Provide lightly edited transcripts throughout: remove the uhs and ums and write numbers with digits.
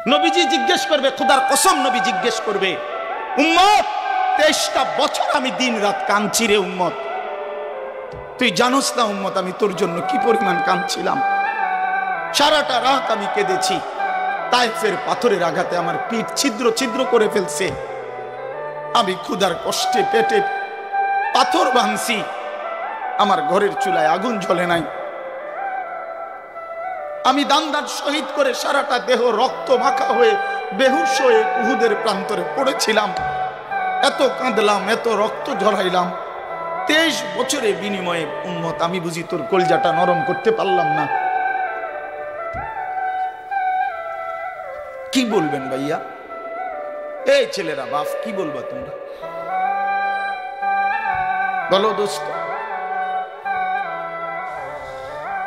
নবীজি জিজ্ঞেস করবে, খোদার কসম নবী জিজ্ঞেস করবে, উম্মত 23টা বছর আমি দিন রাত কাঁদছি রে উম্মত, তুই জানোস না উম্মত আমি তোর জন্য কি পরিমাণ কাঁদছিলাম। সারাটা রাত আমি কেঁদেছি, তায়েফের পাথরের আঘাতে আমার পিঠ ছিদ্র ছিদ্র করে ফেলছে, আমি ক্ষুধার কষ্টে পেটে পাথর ভাঙছি, আমার ঘরের চুলায় আগুন জ্বলে নাই, আমি দান শহীদ করে সারাটা দেহ রক্ত মাখা হয়ে বেহুশ হয়ে উহুদের প্রান্তরে পড়েছিলাম, এত কাঁদলাম, এত রক্ত ঝরাইলাম, 23 বছরের বিনিময়ে উম্মত আমি বুঝি তোর কলজাটা নরম করতে পারলাম না। কি বলবেন ভাইয়া? এই ছেলেরা বাপ কি বলবা তোমরা? বলো দোস্ত।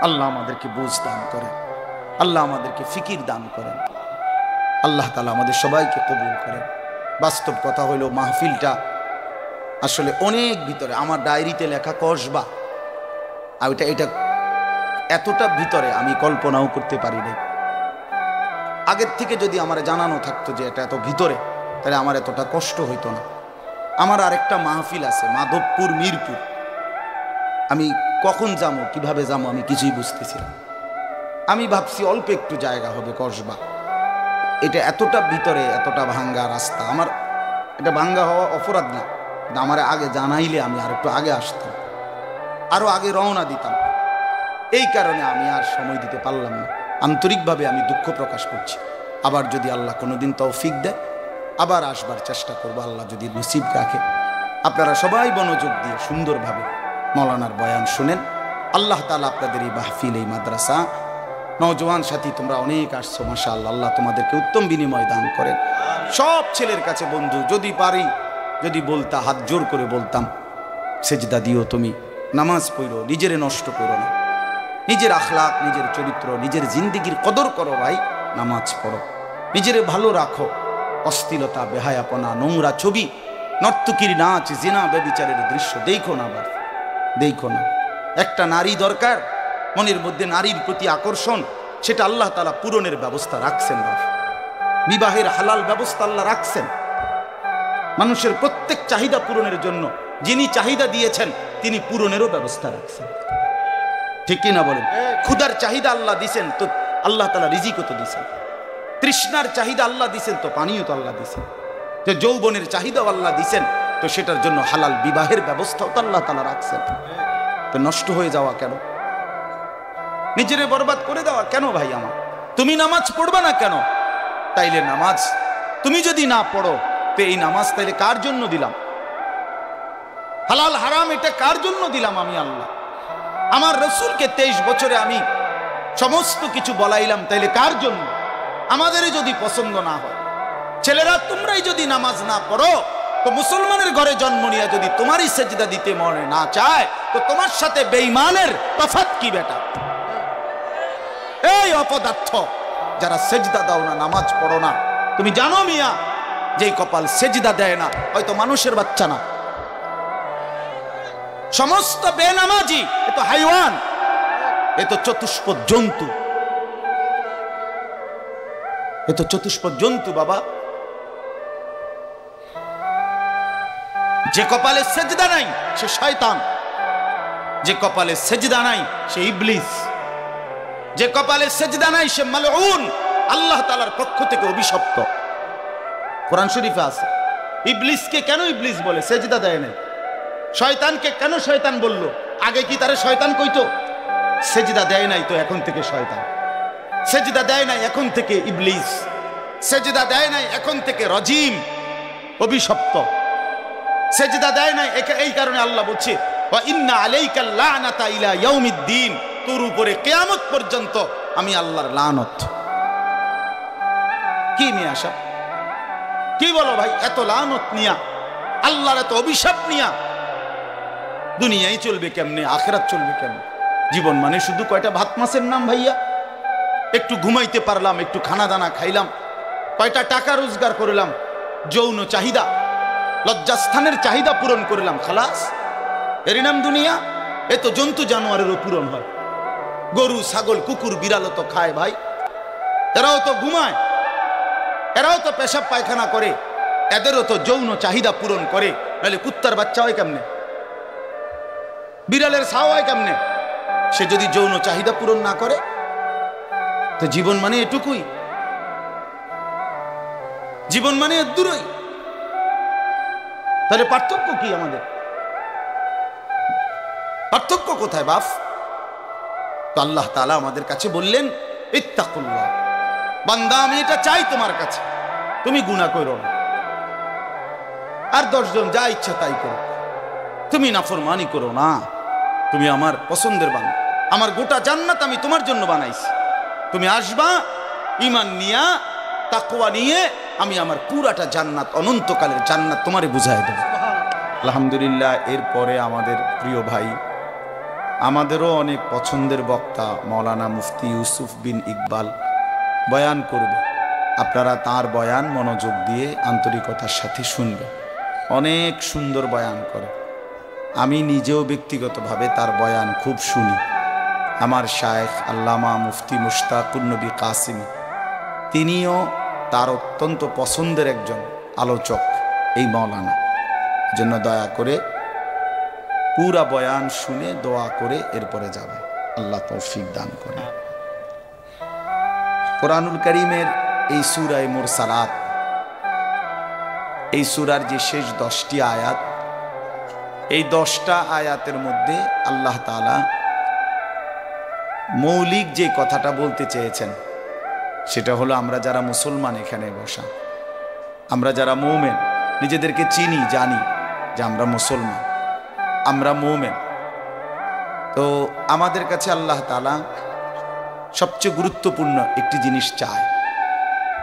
আল্লাহ আমাদেরকে বুঝ দান করেন, আল্লাহ আমাদেরকে ফিকির দান করেন, আল্লাহ তাআলা আমাদের সবাইকে কবুল করেন। বাস্তব কথা হলো মাহফিলটা আসলে অনেক ভিতরে, আমার ডায়েরিতে লেখা কসবা, আর এটা এতটা ভিতরে আমি কল্পনাও করতে পারি নাই। আগের থেকে যদি আমার জানানো থাকতো যে এটা এত ভিতরে, তাহলে আমার এতটা কষ্ট হইতো না। আমার আরেকটা মাহফিল আছে মাধবপুর মিরপুর, আমি কখন যাবো কিভাবে যাবো আমি কিছুই বুঝতেছি না। আমি ভাবছি অল্প একটু জায়গা হবে কসবা, এটা এতটা ভিতরে, এতটা ভাঙ্গা রাস্তা। আমার এটা ভাঙ্গা হওয়া অপরাধ না, আমার আগে জানাইলে আমি আর একটু আগে আসতাম, আরো আগে রওনা দিতাম। এই কারণে আমি আর সময় দিতে পারলাম না। আন্তরিকভাবে আমি দুঃখ প্রকাশ করছি। আবার যদি আল্লাহ কোনোদিন তৌফিক দেয় আবার আসবার চেষ্টা করবো, আল্লাহ যদি নসিব রাখে। আপনারা সবাই মনোযোগ দিয়ে সুন্দরভাবে মৌলানার বয়ান শুনেন। আল্লাহ তাআলা আপনাদের এই মাহফিল, এই মাদ্রাসা, নওজওয়ান সাথী তোমরা অনেক আসছো, মাশাআল্লাহ, আল্লাহ তোমাদেরকে উত্তম বিনিময় দান করেন। সব ছেলের কাছে বন্ধু, যদি পারি, যদি বলতা, হাত জোর করে বলতাম, সেজদা দিও, তুমি নামাজ পড়ো, নিজেরে নষ্ট করো না, নিজের আখলাক, নিজের চরিত্র, নিজের জিন্দিগির কদর করো ভাই, নামাজ পড়ো, নিজেরে ভালো রাখো। অশ্লীলতা, বেহায়াপনা, নোংরা ছবি, নর্তকীর নাচ, জিনা, ব্যভিচারের দৃশ্য দেখো না বাপ, দেখো না। একটা নারী দরকার, মনের মধ্যে নারীর প্রতি আকর্ষণ, সেটা আল্লাহ তাআলা পূরণের ব্যবস্থা রাখছেন বাপ। বিবাহের হালাল ব্যবস্থা আল্লাহ রাখছেন। মানুষের প্রত্যেক চাহিদা পূরণের জন্য যিনি চাহিদা দিয়েছেন তিনি পূরণেরও ব্যবস্থা রাখছেন। ঠিক কিনা বলেন? ক্ষুধার চাহিদা আল্লাহ দিছেন, তো আল্লাহ তাআলা রিজিকও তো দিছেন। তৃষ্ণার চাহিদা আল্লাহ দিছেন, তো পানিও তো আল্লাহ দিছেন। যে যৌবনের চাহিদাও আল্লাহ দিছেন, তো সেটার জন্য হালাল বিবাহের ব্যবস্থাও তো আল্লাহ তাআলা রাখছেন। তো নষ্ট হয়ে যাওয়া কেন? নিজেরে বরবাদ করে দেওয়া কেন ভাই আমার? তুমি নামাজ পড়বা না কেন? তাইলে নামাজ তুমি যদি না পড়ো, তো এই নামাজ তাইলে কার জন্য দিলাম? হালাল হারাম এটা কার জন্য দিলাম? আমি আল্লাহ। আমার রাসূলকে 23 বছরে আমি সমস্ত কিছু বলাইলাম, তাইলে কার জন্য? আমাদেরই যদি পছন্দ না হয়, ছেলেরা তোমরাই যদি নামাজ না পড়ো, তো মুসলমানের ঘরে জন্ম নিয়ে যদি তোমারই সেজদা দিতে মনে না চায়, তো তোমার সাথে বেঈমানের তফাৎ কি বেটা? এই অপদার্থ যারা সেজদা দাও না, নামাজ পড়ো না, তুমি জানো মিয়া, যেই কপাল সেজদা দেয় না, হয়তো মানুষের বাচ্চা না, সমস্ত বেনামাজি এ তো হাইওয়ান, এ তো চতুষ্পদ জন্তু, এ তো চতুষ্পদ জন্তু বাবা। যে কপালে সেজদা নাই সে শয়তান, যে কপালে সেজদা নাই সে ইবলিস, যে কপালে সেজদা নাই সে মালউন, আল্লাহ তাআলার পক্ষ থেকে অভিশপ্ত। কোরআন শরীফে আছে। ইবলিসকে কেন ইবলিস বলে? সেজদা দেয় নাই। শয়তানকে কেন শয়তান বলল? আগে কি তারে শয়তান কইতো? সেজদা দেয় নাই, তো এখন থেকে শয়তান। সেজদা দেয় নাই, এখন থেকে ইবলিস। সেজদা দেয় নাই, এখন থেকে রজিম, অভিশপ্ত। সেজদা দেয় নাই, এই কারণে আল্লাহ বলছে ওয়া ইন্না আলাইকাল লানাতা ইলা ইয়াউমিদ্দিন, তোর উপরে কিয়ামত পর্যন্ত আমি আল্লাহর লানত। কি নিয়ে আসা? কি বলো ভাই? এত লানত নিয়া, আল্লাহর এত অভিশাপ নিয়া দুনিয়ায় চলবে কেমনে? আখিরাত চলবে কেমনে? জীবন মানে শুধু কয়টা ভাত মাছের নাম ভাইয়া? একটু ঘুমাইতে পারলাম, একটু খানা দানা খাইলাম, কয়টা টাকা রোজগার করলাম, যৌন চাহিদা, লজ্জাস্থানের চাহিদা পূরণ করলাম, খালাস, এর নাম দুনিয়া? এ তো জন্তু জানোয়ারেরও পূরণ হয়। গরু, ছাগল, কুকুর, বিড়ালও তো খায় ভাই, এরাও তো ঘুমায়, এরাও তো পেশাব পায়খানা করে, এদেরও তো যৌন চাহিদা পূরণ করে, নাহলে কুত্তার বাচ্চা হয় কেমনে, বিড়ালের ছাও হয় কেমনে? সে যদি যৌন চাহিদা পূরণ না করে, তো জীবন মানে এটুকুই, জীবন মানে দূরই। তাহলে পার্থক্য কি আমাদের? পার্থক্য কোথায় বাপ? তো আল্লাহ তাআলা আমাদের কাছে বললেন, ইত্তাকুল্লাহ, বান্দা আমি এটা চাই তোমার কাছে, তুমি গুনাহ করো না, আর 10 জন যা ইচ্ছা তাই করো, তুমি নাফরমানি করো না, তুমি আমার পছন্দের বান্দা, আমার গোটা জান্নাত আমি তোমার জন্য বানাইছি, তুমি আসবা ঈমান নিয়া, তাকওয়া নিয়ে, আমি আমার পুরাটা জান্নাত, অনন্তকালের জান্নাত তোমারে বুঝাই দেব। আলহামদুলিল্লাহ। এরপরে আমাদের প্রিয় ভাই, আমাদেরও অনেক পছন্দের বক্তা মাওলানা মুফতি ইউসুফ বিন ইকবাল বয়ান করবে। আপনারা তার বয়ান মনোযোগ দিয়ে আন্তরিকতার সাথে শুনবেন। অনেক সুন্দর বয়ান করে, আমি নিজেও ব্যক্তিগতভাবে তার বয়ান খুব শুনি। আমার শায়েখ আল্লামা মুফতি মুশতাকুর নবী কাসিমি, তিনিও তার অত্যন্ত পছন্দের একজন আলোচক এই মাওলানা। জন্য দয়া করে পুরা বয়ান শুনে দোয়া করে এরপরে যাবে, আল্লাহ তৌফিক দান করে। কোরআনুল কারীমের এই সূরা মুরসালাত, এই সূরার যে শেষ 10টি আয়াত, এই 10টা আয়াতের মধ্যে আল্লাহ তাআলা মৌলিক যে কথাটা বলতে চেয়েছেন, সেটা হলো আমরা যারা মুসলমান এখানে বসা, আমরা যারা মুমিন, নিজেদেরকে চিনি, জানি যে আমরা মুসলমান, আমরা মুমিন, তো আমাদের কাছে আল্লাহ তাআলা সবচেয়ে গুরুত্বপূর্ণ একটি জিনিস চায়।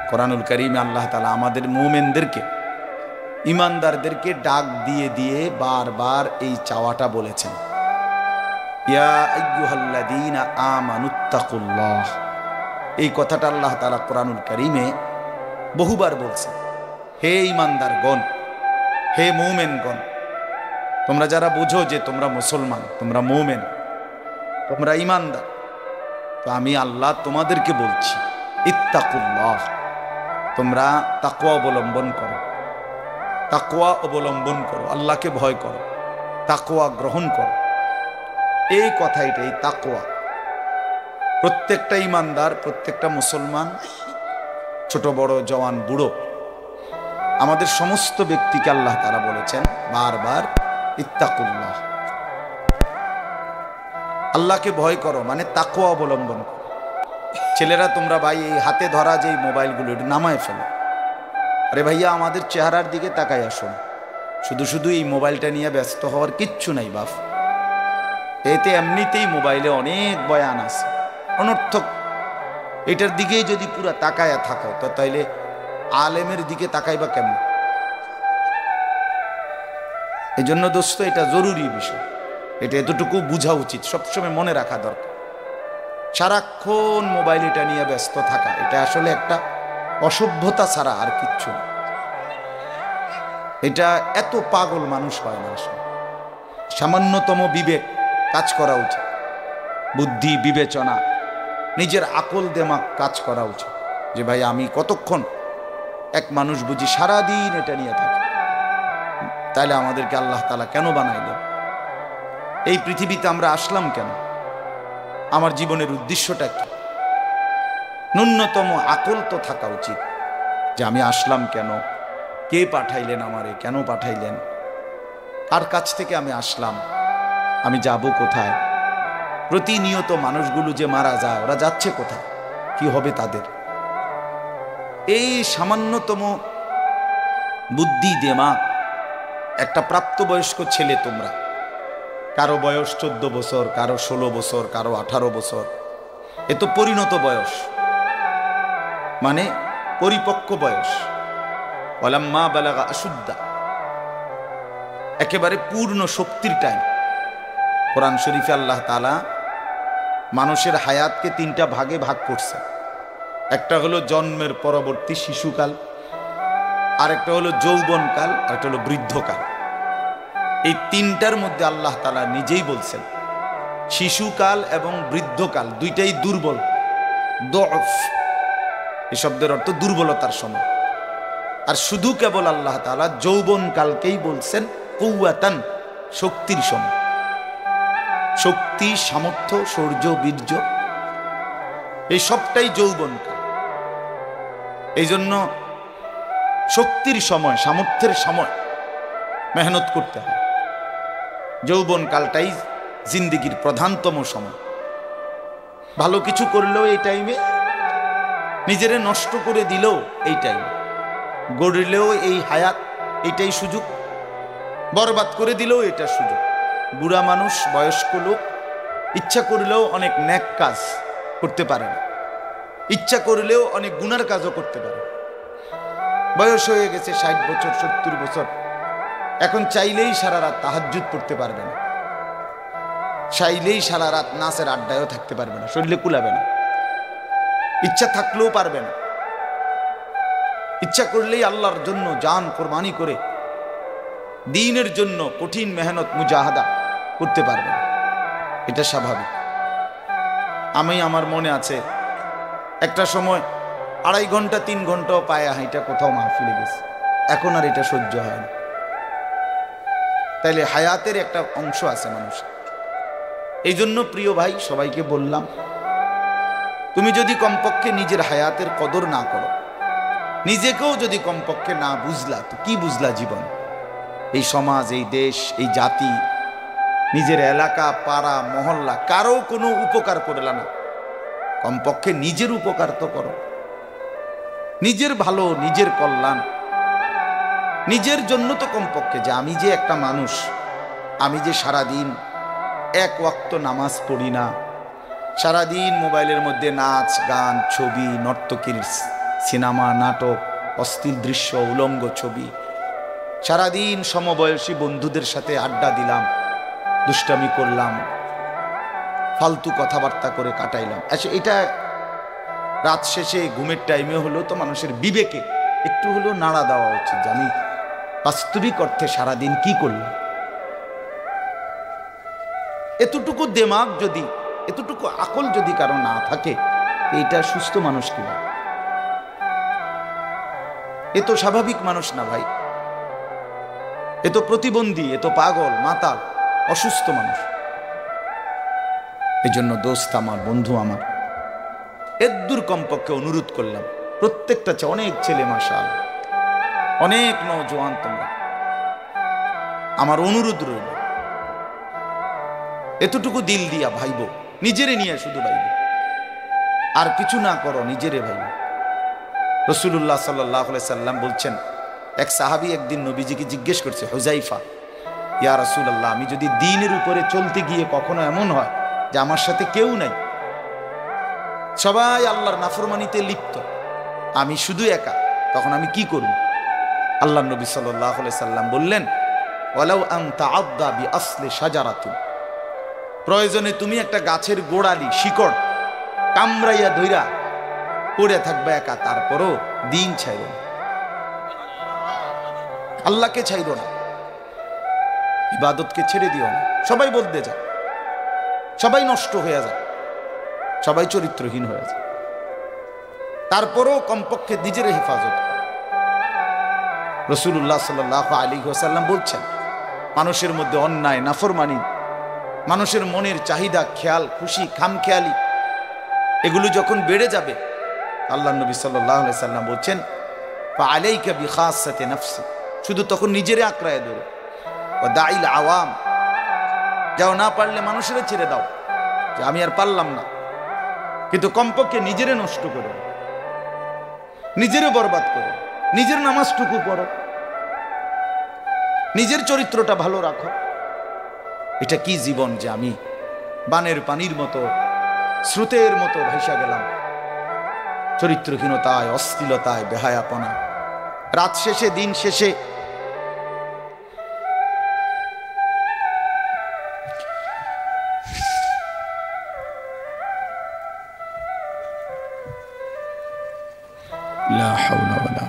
কোরআনুল কারীমে আল্লাহ তাআলা আমাদের মুমিনদেরকে, ইমানদারদেরকে ডাক দিয়ে দিয়ে বারবার এই চাওয়াটা বলেছেন, ইয়া আইয়ুহাল্লাযীনা আমানুত্তাকুল্লাহ। এই কথাটা আল্লাহ তাআলা কোরআনুল কারীমে বহুবার বলছেন, হে ইমানদারগণ, হে মুমিনগণ, তোমরা যারা বুঝো যে তোমরা মুসলমান, তোমরা মুমিন, তোমরা ইমানদার, তো আমি আল্লাহ তোমাদেরকে বলছি, ইত্তাকুল্লাহ, তোমরা তাকওয়া অবলম্বন করো, তাকওয়া অবলম্বন করো, আল্লাহকে ভয় করো, তাকওয়া গ্রহণ করো। এই কথাইটা, এই তাকওয়া প্রত্যেকটা ইমানদার, প্রত্যেকটা মুসলমান, ছোট বড়, জওয়ান বুড়ো, আমাদের সমস্ত ব্যক্তিকে আল্লাহ তাআলা বলেছেন বারবার, ইত্তাকুল্লাহ, আল্লাহকে ভয় করো, মানে তাকওয়া অবলম্বন করো। ছেলেরা তোমরা ভাই এই হাতে ধরা যে মোবাইলগুলো, এটা নামায় ফেলো। আরে ভাইয়া, আমাদের চেহারার দিকে তাকাই আসুন, শুধু শুধু এই মোবাইলটা নিয়ে ব্যস্ত হওয়ার কিচ্ছু নাই বাপ। এতে এমনিতেই মোবাইলে অনেক বয়ান আছে অনর্থক, এটার দিকেই যদি পুরা তাকায়া থাকো, তো তাইলে আলেমের দিকে তাকাইবা কেমন? এই জন্য দোস্ত, এটা জরুরি বিষয়, এটা এতটুকু বোঝা উচিত, সবসময় মনে রাখা দরকার। সারাক্ষণ মোবাইল এটা নিয়ে ব্যস্ত থাকা, এটা আসলে একটা অসভ্যতা ছাড়া আর কিচ্ছু না। এটা এত পাগল মানুষ হয় না আসলে। সামান্যতম বিবেক কাজ করা উচিত, বুদ্ধি বিবেচনা, নিজের আকল দেমাগ কাজ করা উচিত, যে ভাই আমি কতক্ষণ, এক মানুষ বুঝি সারাদিন এটা নিয়ে থাকে, তাহলে আমাদেরকে আল্লাহ তাআলা কেন বানাইলেন? এই পৃথিবীতে আমরা আসলাম কেন? আমার জীবনের উদ্দেশ্যটা কি? ন্যূনতম আকল তো থাকা উচিত যে আমি আসলাম কেন, কে পাঠাইলেন আমারে, কেন পাঠাইলেন, কার কাছ থেকে আমি আসলাম, আমি যাব কোথায়? প্রতিনিয়ত মানুষগুলো যে মারা যায়, ওরা যাচ্ছে কোথায়, কি হবে তাদের? এই সামান্যতম বুদ্ধি দেমাগ একটা প্রাপ্তবয়স্ক ছেলে, তোমরা কারো বয়স 14 বছর, কারো 16 বছর, কারো 18 বছর, এ তো পরিণত বয়স, মানে পরিপক্ক বয়স। ওয়ালাম্মা বালাগা আশুদ্দা, একেবারে পূর্ণ শক্তির টাইম। কোরআন শরীফে আল্লাহ তাআলা মানুষের হায়াতকে 3টা ভাগে ভাগ করছে। একটা হলো জন্মের পরবর্তী শিশুকাল, আরেকটা হলো যৌবনকাল, আরেকটা হলো বৃদ্ধকাল। এই 3টার মধ্যে আল্লাহ তাআলা নিজেই বলছেন শিশুকাল এবং বৃদ্ধকাল দুইটাই দুর্বল, দফ। এই শব্দের অর্থ দুর্বলতার সময়। আর শুধু কেবল আল্লাহ তাআলা যৌবন কালকেই বলছেন কুওয়াতান, শক্তির সময়। শক্তি, সামর্থ্য, শৌর্য, বীর্য এই সবটাই যৌবন কাল। এই জন্য শক্তির সময়, সামর্থ্যের সময় মেহনত করতে হয়। যৌবন কালটাই জিন্দেগির প্রধানতম সময়। ভালো কিছু করলেও এই টাইমে, নিজেরে নষ্ট করে দিলেও এই টাইমে, গড়লেও এই হায়াত, এইটাই সুযোগ, বরবাদ করে দিলেও এটা সুযোগ। বুড়া মানুষ, বয়স্ক লোক ইচ্ছা করলেও অনেক নেক কাজ করতে পারে না, ইচ্ছা করলেও অনেক গুনার কাজও করতে পারে। বয়স হয়ে গেছে 60 বছর, 70 বছর, এখন চাইলেই সারা রাত তাহাজ্জুদ পড়তে পারবে না, চাইলেই সারা রাত নাচের আড্ডায়ও থাকতে পারবে না, শরীরে কুলাবে না, ইচ্ছা থাকলেও পারবে না। ইচ্ছা করলেই আল্লাহর জন্য জান কোরবানি করে দ্বীনের জন্য কঠিন মেহনত, মুজাহাদা করতে পারবে না। এটা স্বাভাবিক। আমার মনে আছে একটা সময় 2.5 ঘন্টা 3 ঘন্টাও পায়ে হাঁটা কোথাও মাহফিলে গেছে, এখন আর এটা সহ্য হয় না। তাইলে হায়াতের একটা অংশ আছে মানুষ। এই জন্য প্রিয় ভাই, সবাইকে বললাম, তুমি যদি কমপক্ষে নিজের হায়াতের কদর না করো, নিজেকেও যদি কমপক্ষে না বুঝলা, তো কি বুঝলা জীবন? এই সমাজ, এই দেশ, এই জাতি, নিজের এলাকা, পাড়া, মহল্লা, কারো কোনো উপকার করলা না, কমপক্ষে নিজের উপকার তো করো। নিজের ভালো, নিজের কল্যাণ, নিজের জন্য তো কমপক্ষে, যে আমি যে একটা মানুষ, আমি যে সারাদিন এক ওয়াক্ত নামাজ পড়ি না, সারাদিন মোবাইলের মধ্যে নাচ, গান, ছবি, নর্তকীর সিনেমা, নাটক, অশ্লীল দৃশ্য, উলঙ্গ ছবি, সারাদিন সমবয়সী বন্ধুদের সাথে আড্ডা দিলাম, দুষ্টামি করলাম, ফালতু কথাবার্তা করে কাটাইলাম। আচ্ছা, এটা রাত শেষে ঘুমের টাইমে হলো তো মানুষের বিবেকে একটু হলেও নাড়া দেওয়া উচিত, যে আমি বাস্তবিক অর্থে সারাদিন কি করলাম। এতটুকু দেমাগ যদি, এতটুকু আকল যদি কারো না থাকে, এটা সুস্থ মানুষ কিনা? এ তো স্বাভাবিক মানুষ না ভাই, এ তো প্রতিবন্ধী, এ তো পাগল, মাতাল, অসুস্থ মানুষ। এই জন্য দোস্ত আমার, বন্ধু আমার, এদ্দুর কমপক্ষে অনুরোধ করলাম, প্রত্যেকটা অনেক ছেলে মাশাআল্লাহ, অনেক নওজোয়ান, তোমরা আমার অনুরোধ রইল, এতটুকু দিল দিয়া ভাইব, নিজেরে নিয়ে শুধু ভাইব, আর কিছু না করো, নিজেরে ভাইব। রাসূলুল্লাহ সাল্লাল্লাহু আলাইহি সাল্লাম বলছেন, এক সাহাবী একদিন নবীজিকে জিজ্ঞেস করছে, হুযাইফা, ইয়া রাসূলুল্লাহ, আমি যদি দ্বীনের উপরে চলতে গিয়ে কখনো এমন হয় যে আমার সাথে কেউ নাই, সবাই আল্লাহর নাফরমানিতে লিপ্ত, আমি শুধু একা, তখন আমি কি করব? আল্লাহর নবী সাল্লাল্লাহু আলাইহি সাল্লাম বললেন, ওয়ালাউ আন তাআদ্দা বিআসলি শাজারাতিন, প্রয়োজনে তুমি একটা গাছের গোড়ালি, শিকড় কামড়াইয়া ধইরা পড়ে থাকবে একা, তারপরও দ্বীন ছাইরো না, আল্লাহকে ছাইরো না, ইবাদতকে ছেড়ে দিও না। সবাই বলতে যায়, সবাই নষ্ট হয়ে যায়, সবাই চরিত্রহীন হয়ে যায়, তারপরও কমপক্ষে নিজের হেফাজত। রাসূলুল্লাহ সাল্লাল্লাহু আলাইহি ওয়াসাল্লাম বলছেন, মানুষের মধ্যে অন্যায়, নাফরমানি, মানুষের মনের চাহিদা, খেয়াল খুশি, খামখেয়ালি, এগুলো যখন বেড়ে যাবে, আল্লাহ নবী সাল্লাল্লাহু আলাইহি সাল্লাম বলছেন, ফাআলাইকা বিখাসাতি নাফসি, শুধু তখন নিজেরে আঁকড়ায় ধরো, ওয়া দাইল আওয়াম, যাও, না পারলে মানুষেরা ছেড়ে দাও, যে আমি আর পারলাম না, কিন্তু কমপক্ষে নিজেরে নষ্ট করো, নিজেরে বরবাদ করো, নিজের নামাজটুকু পড়ো, নিজের চরিত্রটা ভালো রাখো। এটা কি জীবন যে আমি বানের পানির মতো, স্রোতের মতো ভাইসা গেলাম, চরিত্রহীনতায়, অশ্লীলতায়, বেহায়াপনা, রাত শেষে, দিন শেষে লা হাওলা ওয়ালা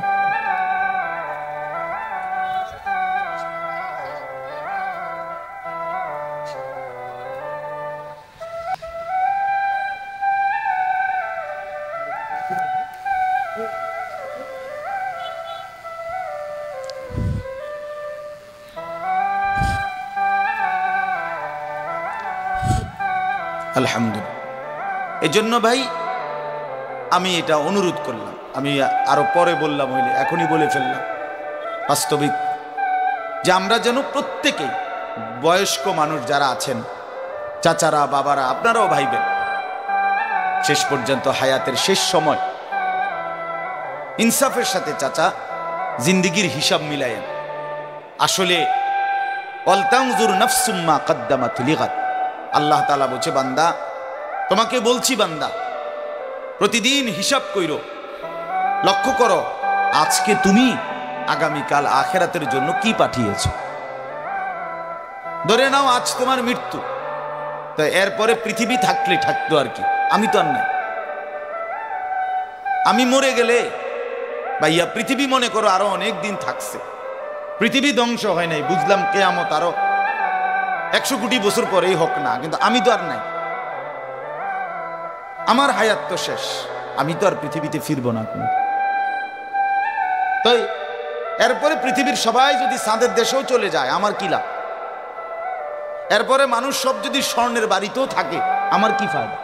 আলহামদুলিল্লাহ। এজন্য ভাই আমি এটা অনুরোধ করলাম, আমি আরো পরে বললাম হইলে এখনই বলে ফেললাম, বাস্তবিক যে আমরা যেন প্রত্যেকেই বয়স্ক মানুষ যারা আছেন, চাচারা বাবারা, আপনারাও ভাইবেন, শেষ পর্যন্ত হায়াতের শেষ সময় ইনসাফের সাথে চাচা জিন্দিগির হিসাব মিলায়েন। আসলে ওয়ালতানজুর নাফসুম মা কদ্দামাত লিগাদ, আল্লাহ তাআলা বলছে বান্দা তোমাকে বলছি বান্দা প্রতিদিন হিসাব কইরো, লক্ষ্য করো আজকে তুমি আগামীকাল আখিরাতের জন্য কি পাঠিয়েছো। ধরে নাও আজ তোমার মৃত্যু, তো এরপরে পৃথিবী থাকলে থাকতো আর কি, আমি তো আর নাই। আমি মরে গেলে ভাইয়া পৃথিবী মনে করো আরো অনেক দিন থাকছে, পৃথিবী ধ্বংস হয় নাই, বুঝলাম কিয়ামত আরো 100 কোটি বছর পরেই হোক না, কিন্তু আমি তো আর নাই, আমার হায়াত তো শেষ, আমি তো আর পৃথিবীতে ফিরবো না কোনো। তাই এরপরে পৃথিবীর সবাই যদি চাঁদের দেশেও চলে যায় আমার কি লাভ? এরপরে মানুষ সব যদি স্বর্ণের বাড়িতেও থাকে আমার কি ফায়দা?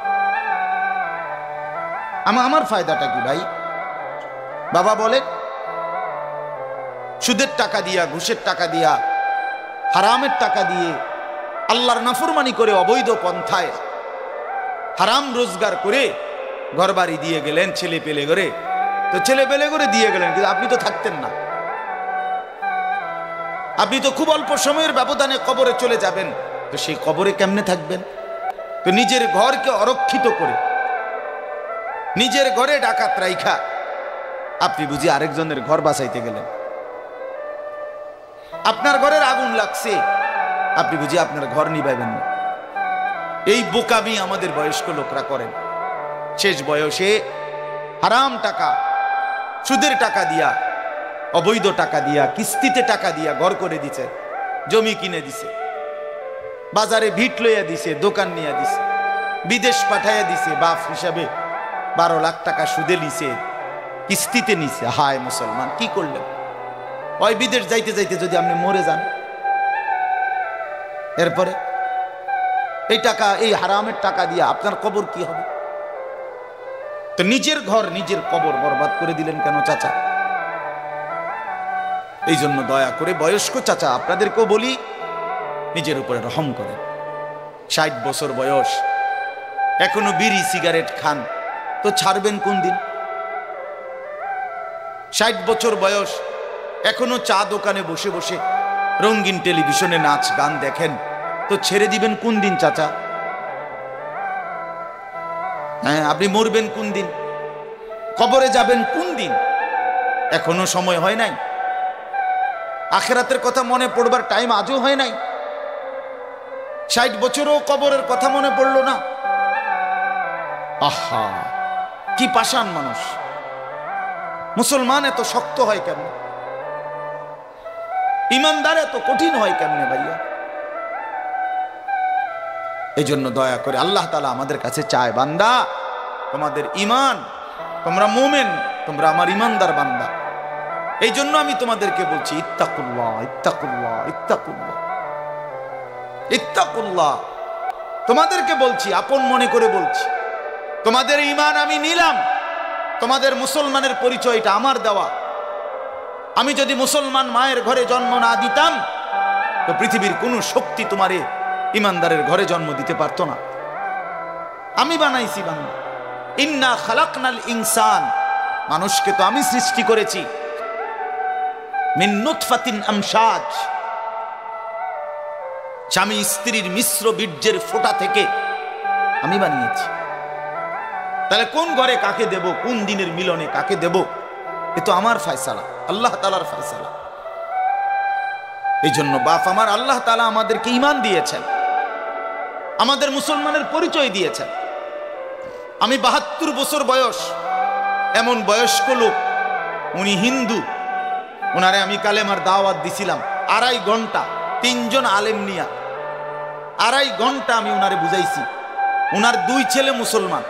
আমার ফায়দাটা কি ভাই? বাবা বলে সুদের টাকা দিয়া, ঘুষের টাকা দিয়া, হারামের টাকা দিয়ে, আল্লাহর নাফরমানি করে, অবৈধ পন্থায় হারাম রোজগার করে ঘর বাড়ি দিয়ে গেলেন, ছেলে পেলে করে, তো ছেলে পেলে করে দিয়ে গেলেন, কিন্তু আপনি তো থাকতেন না, আপনি তো খুব অল্প সময়ের ব্যবধানে কবরে চলে যাবেন, তো সেই কবরে কেমনে থাকবেন? তো নিজের ঘরকে অরক্ষিত করে, নিজের ঘরে ডাকাত রাইখা আপনি বুঝি আরেকজনের ঘর বাঁচাইতে গেলেন। আপনার ঘরের আগুন লাগছে, আপনি বুঝি আপনার ঘর নিভাইবেন না। এই বোকামি আমাদের বয়স্ক লোকরা করেন। শেষ বয়সে হারাম টাকা, সুদের টাকা দিয়া, অবৈধ টাকা দিয়া, কিস্তিতে টাকা দিয়া ঘর করে দিছে, জমি কিনে দিছে, বাজারে ভিট লইয়া দিছে, দোকান নিয়ে দিছে, বিদেশ পাঠাইয়া দিছে, বাপ হিসাবে 12 লাখ টাকা সুদে নিছে, কিস্তিতে নিছে। হায় মুসলমান, কি করলেন? ওই বিদেশ যাইতে যাইতে যদি আপনি মরে যান, এরপরে এই টাকা, এই হারামের টাকা দিয়ে আপনার কবর কি হবে? তো নিজের ঘর, নিজের কবর বরবাদ করে দিলেন কেন চাচা? এই জন্য দয়া করে বয়স্ক চাচা আপনাদেরকেও বলি, নিজের উপরে রহম করেন। 60 বছর বয়স, এখনো বিড়ি সিগারেট খান, তো ছাড়বেন কোন দিন? 60 বছর বয়স, এখনো চা দোকানে বসে বসে রঙিন টেলিভিশনে নাচ গান দেখেন, তো ছেড়ে দিবেন কোন দিন চাচা? হ্যাঁ, আপনি মরবেন কোন দিন? কবরে যাবেন কোন দিন? এখনো সময় হয় নাই, আখিরাতের কথা মনে পড়বার টাইম আজও হয় নাই। 60 বছরও কবরের কথা মনে পড়লো না। আহা, কি পাষাণ মানুষ! মুসলমান এত শক্ত হয় কেমনে? ইমানদার এত কঠিন হয় কেমনে ভাইয়া? এই জন্য দয়া করে আল্লাহ তাআলা আমাদের কাছে চায়, বান্দা তোমাদের ইমান, তোমরা মুমিন, তোমরা আমার ইমানদার বান্দা। এই জন্য আমি তোমাদেরকে বলছি ইত্তাকুল্লাহ, ইত্তাকুল্লাহ, ইত্তাকুল্লাহ, ইত্তাকুল্লাহ। তোমাদেরকে বলছি, আপন মনে করে বলছি, তোমাদের ইমান আমি নিলাম, তোমাদের মুসলমানের পরিচয়টা আমার দেওয়া। আমি যদি মুসলমান মায়ের ঘরে জন্ম না দিতাম, তো পৃথিবীর কোন শক্তি তোমারে ইমানদারের ঘরে জন্ম দিতে পারতো না। আমি বানাইছি বান্দা, ইন্না খালাকনাল ইনসান, মানুষকে তো আমি সৃষ্টি করেছি, মিন নুতফাতিন আমশাজ, স্বামী স্ত্রীর মিশ্র বীর্যের ফোঁটা থেকে আমি বানিয়েছি। তাহলে কোন ঘরে কাকে দেব, কোন দিনের মিলনে কাকে দেব, এ তো আমার ফয়সালা, আল্লাহ তাআলার ফয়সালা। এই জন্য বাপ আমার, আল্লাহ তাআলা আমাদেরকে ঈমান দিয়েছেন, আমাদের মুসলমানের পরিচয় দিয়েছেন। আমি 72 বছর বয়স, এমন বয়স্ক লোক, উনি হিন্দু, ওনারে আমি কালেমার দাওয়াত দিছিলাম 2.5 ঘন্টা, 3 জন আলেম নিয়া 2.5 ঘন্টা আমি ওনারে বুঝাইছি। ওনার 2 ছেলে মুসলমান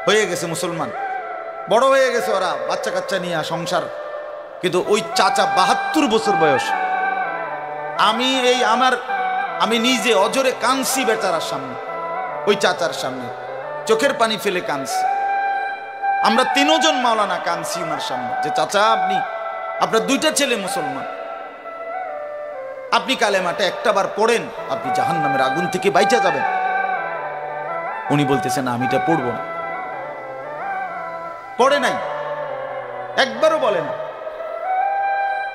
হয়ে গেছে, মুসলমান বড় হয়ে গেছে, ওরা বাচ্চা কাচ্চা নিয়ে সংসার, কিন্তু ওই চাচা 72 বছর বয়স। আমি এই আমি নিজে অজরে কাঁদছি বেচারার সামনে, ওই চাচার সামনে চোখের পানি ফেলে কাঁদছি। আমরা তিনজন মাওলানা কাঁদছি ওনার সামনে, যে চাচা আপনি, আপনার দুইটা ছেলে মুসলমান, আপনি কালেমাটা একটাবার পড়েন, আপনি জাহান্নামের আগুন থেকে বাইচা যাবেন। উনি বলতেছেন আমি এটা পড়ব না। পড়ে নাই, একবারও বলে না।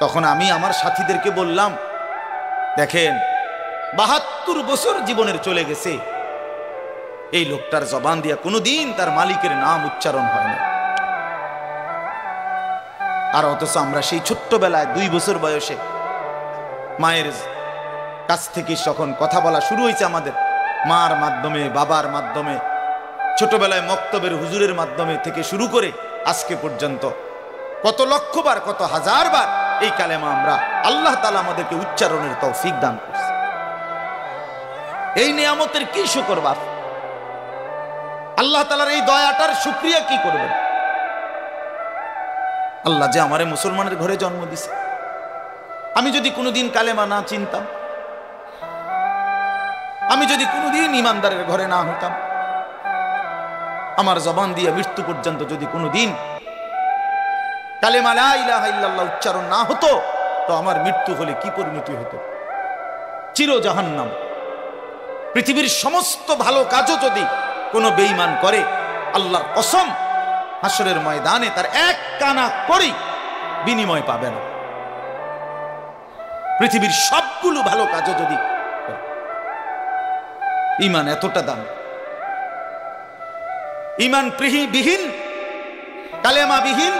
তখন আমি আমার সাথীদেরকে বললাম, দেখেন ৭২ বছর জীবনের চলে গেছে, এই লোকটার জবান দিয়া কোনোদিন তার মালিকের নাম উচ্চারণ হয় না। আর অথচ আমরা সেই ছোট্টবেলায় 2 বছর বয়সে মায়ের কাছ থেকে যখন কথা বলা শুরু হয়েছে, আমাদের মার মাধ্যমে, বাবার মাধ্যমে, ছোটবেলায় মক্তবের হুজুরের মাধ্যমে থেকে শুরু করে আজকে পর্যন্ত কত লক্ষবার, কত হাজারবার এই কালেমা আমরা, আল্লাহ তাআলা আমাদেরকে উচ্চারণের তৌফিক দান করছে। এই নিয়ামতের কি শুকর বাপ? আল্লাহ তাআলার এই দয়াটার শুকরিয়া কি করবেন? আল্লাহ যে আমারে মুসলমানের ঘরে জন্ম দিছে। আমি যদি কোনোদিন কালেমা না চিনতাম, আমি যদি কোনোদিন ইমানদারের ঘরে না হতাম, আমার জবান দিয়ে মৃত্যু পর্যন্ত যদি কোনোদিন কালেমা লা ইলাহা ইল্লাল্লাহ উচ্চারণ না হতো, তো আমার মৃত্যু হলে কি পরিণতি হতো? চির জাহান্নাম। পৃথিবীর সমস্ত ভালো কাজও যদি কোনো বেঈমান করে, আল্লাহর কসম হাসরের ময়দানে তার এক কানা করি বিনিময় পাবে না। পৃথিবীর সবগুলো ভালো কাজও যদি, ঈমান এতটা দাম। ঈমান বিহীন, কালেমা বিহীন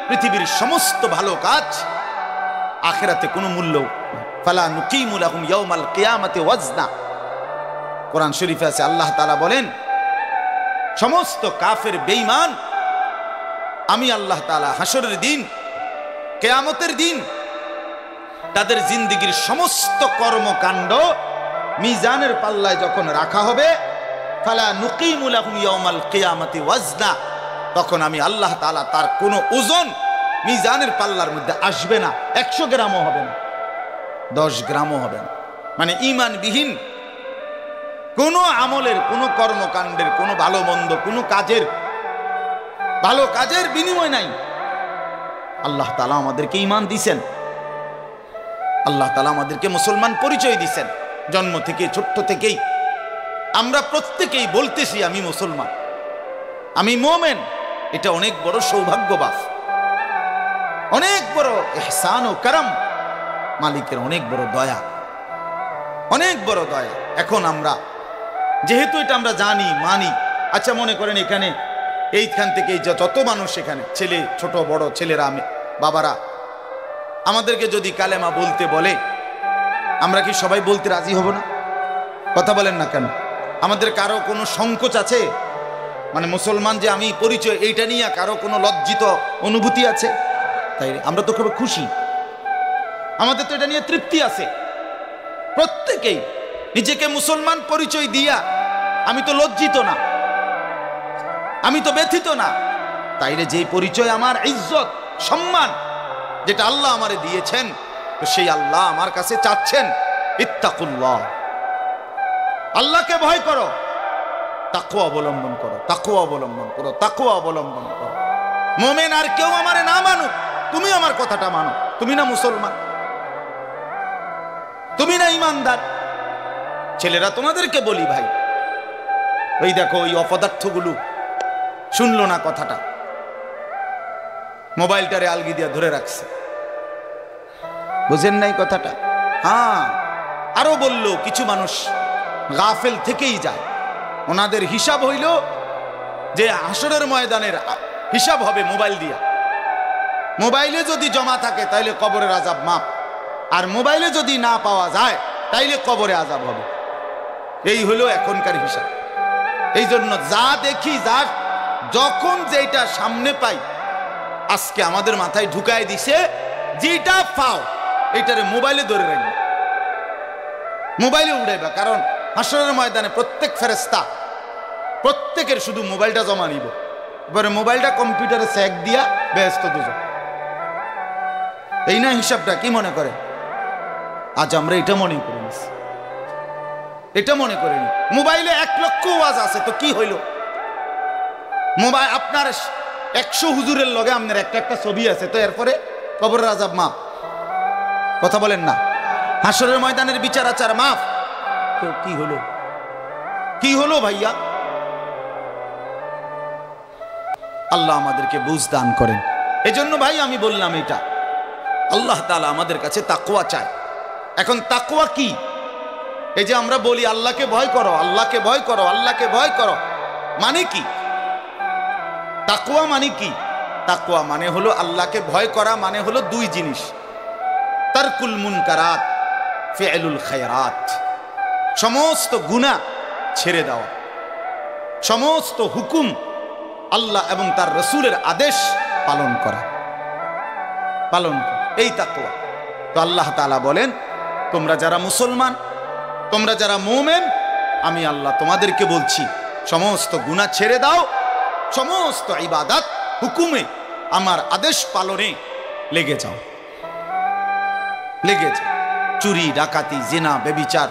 পৃথিবীর সমস্ত ভালো কাজ আখিরাতে কোনো মূল্য। ফালা নুকিমু লাহুম ইয়াউমাল কিয়ামাতি ওয়াজনা। কোরআন শরীফে আছে, আল্লাহ তাআলা বলেন, সমস্ত কাফের বেঈমান আমি আল্লাহ তাআলা হাসরের দিন, কিয়ামতের দিন তাদের জিন্দেগীর সমস্ত কর্মকাণ্ড মিজানের পাল্লায় যখন রাখা হবে, ফালা নুকিমু লাহুম ইয়াউমাল কিয়ামাতি ওয়াজনা, তখন আমি আল্লাহ তাআলা তার কোনো ওজন মিজানের পাল্লার মধ্যে আসবে না। 100 গ্রামও হবে না, 10 গ্রামও হবে না। মানে ঈমানবিহীন কোনো আমলের, কোনো কর্মকাণ্ডের, কোনো ভালো মন্দ, কোনো কাজের, ভালো কাজের বিনিময় নাই। আল্লাহ তাআলা আমাদেরকে ঈমান দিয়েছেন, আল্লাহ তাআলা আমাদেরকে মুসলমান পরিচয় দিয়েছেন। জন্ম থেকে, ছোট্ট থেকেই আমরা প্রত্যেকেই বলতেছি আমি মুসলমান, আমি মুমিন। এটা অনেক বড় সৌভাগ্যবাস, অনেক বড় ইহসান ও করম, মালিকের অনেক বড় দয়া, অনেক বড় দয়া। এখন আমরা যেহেতু এটা আমরা জানি, মানি, আচ্ছা মনে করেন এখানে এইখান থেকে যত মানুষ এখানে, ছেলে, ছোট বড় ছেলেরা, বাবারা, আমাদেরকে যদি কালেমা বলতে বলে, আমরা কি সবাই বলতে রাজি হব না? কথা বলেন না কেন? আমাদের কারো কোনো সংকোচ আছে? মানে মুসলমান যে আমি পরিচয়, এইটা নিয়ে কারো কোনো লজ্জিত অনুভূতি আছে? তাই আমরা তো খুব খুশি, আমাদের তো এটা নিয়ে তৃপ্তি আছে। প্রত্যেকেই নিজেকে মুসলমান পরিচয় দিয়া আমি তো লজ্জিত না, আমি তো ব্যথিত না। তাইলে যেই পরিচয় আমার ইজ্জত, সম্মান, যেটা আল্লাহ আমারে দিয়েছেন, তো সেই আল্লাহ আমার কাছে চাচ্ছেন, ইত্তাকুল্লাহ, আল্লাহকে ভয় করো, তাকওয়া অবলম্বন করো, তাকওয়া অবলম্বন করো, তাকওয়া অবলম্বন করো। মুমিন আর কেউ আমারে না মানুক, তুমি আমার কথাটা মানো। তুমি না মুসলমান, তুমি না ইমানদার। ছেলেরা তোমাদেরকে বলি ভাই, ওই দেখো ওই অপদার্থগুলো শুনলো না কথাটা, মোবাইলটারে আলগি দিয়া ধরে রাখছে, বুঝেন নাই কথাটা? হ্যাঁ, আরো বললো কিছু মানুষ গাফেল থেকেই যায়, ওনাদের হিসাব হইল যে হাসরের ময়দানের হিসাব হবে মোবাইল দিয়া। মোবাইলে যদি জমা থাকে তাইলে কবরের আযাব মাপ, আর মোবাইলে যদি না পাওয়া যায় তাইলে কবরে আযাব হবে। এই হলো এখনকার হিসাব। এই জন্য যা দেখি, যা যখন যেটা সামনে পাই, আজকে আমাদের মাথায় ঢুকায় দিছে, যেটা পাও এইটারে মোবাইলে ধরে রাখবে, মোবাইলে উড়াইবা। কারণ হাসরের ময়দানে প্রত্যেক ফেরেশতা প্রত্যেকের শুধু মোবাইলটা জমা নিব, এবারে মোবাইলটা কম্পিউটারে চেক দিয়া ব্যস্ত দুজন। এই না হিসাবটা? কি মনে করে? আজ আমরা এটা মনে করি, এটা মনে করেনি। মোবাইলে 1 লক্ষ ওয়াজ আছে, তো কি হইল? মোবাইল আপনার 100 হুজুরের লগে আপনার একটা ছবি আছে, তো এরপরে কবরের আযাব মাফ। কথা বলেন না? হাসরের ময়দানের বিচার আচার মাফ, তো কি হলো? কি হলো ভাইয়া? আল্লাহ আমাদেরকে বুঝ দান করেন। এজন্য ভাই আমি বললাম, এটা আল্লাহ তাআলা আমাদের কাছে তাকওয়া চায়। এখন তাকওয়া কি? এই যে আমরা বলি আল্লাহকে ভয় করো, আল্লাহকে ভয় করো, আল্লাহকে ভয় করো, মানে কি? তাকওয়া মানে কি? তাকওয়া মানে হলো আল্লাহকে ভয় করা, মানে হলো 2 জিনিস: তারকুল মুনকারাত, ফি'লুল খায়রাত। সমস্ত গুনাহ ছেড়ে দেওয়া, সমস্ত হুকুম আল্লাহ এবং তার রাসূলের আদেশ পালন করা, এই তাকওয়া। তো আল্লাহ তাআলা বলেন, তোমরা যারা মুসলমান, তোমরা যারা মুমিন, আমি আল্লাহ তোমাদেরকে বলছি, সমস্ত গুনাহ ছেড়ে দাও, সমস্ত ইবাদত হুকুমে আমার আদেশ পালনে লেগে যাও, লেগে যাও। চুরি, ডাকাতি, জিনা, ব্যভিচার,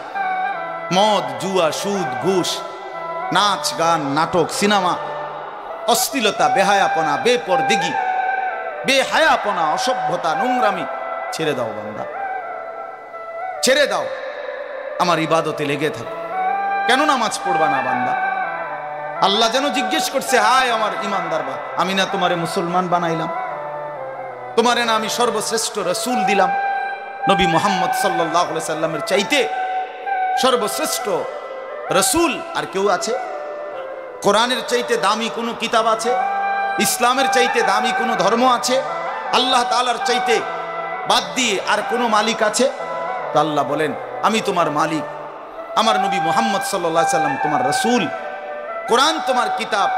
মদ, জুয়া, সুদ, ঘুষ, নাচ, গান, নাটক, সিনেমা, অশ্লীলতা, বেহায়াপনা, বেপরদিগি, বেহায়াপনা, অসভ্যতা, নোংরামি ছেড়ে দাও বান্দা, ছেড়ে দাও। আমার ইবাদতে লেগে থাকো। কেন নামাজ পড়বা না বান্দা? আল্লাহ যেন জিজ্ঞেস করছে, হায় আমার ইমানদার বা, আমি না তোমারে মুসলমান বানাইলাম? তোমারে না আমি সর্বশ্রেষ্ঠ রাসূল দিলাম? নবী মুহাম্মদ সাল্লাল্লাহু আলাইহি সাল্লামের চাইতে সর্বশ্রেষ্ঠ রাসূল আর কেউ আছে? কোরআনের চাইতে দামি কোনো কিতাব আছে? ইসলামের চাইতে দামি কোনো ধর্ম আছে? আল্লাহ তাআলার চাইতে বাদ দিয়ে আর কোনো মালিক আছে? তো আল্লাহ বলেন, আমি তোমার মালিক, আমার নবী মুহাম্মদ সাল্লাল্লাহু আলাইহি সাল্লাম তোমার রাসূল, কোরআন তোমার কিতাব,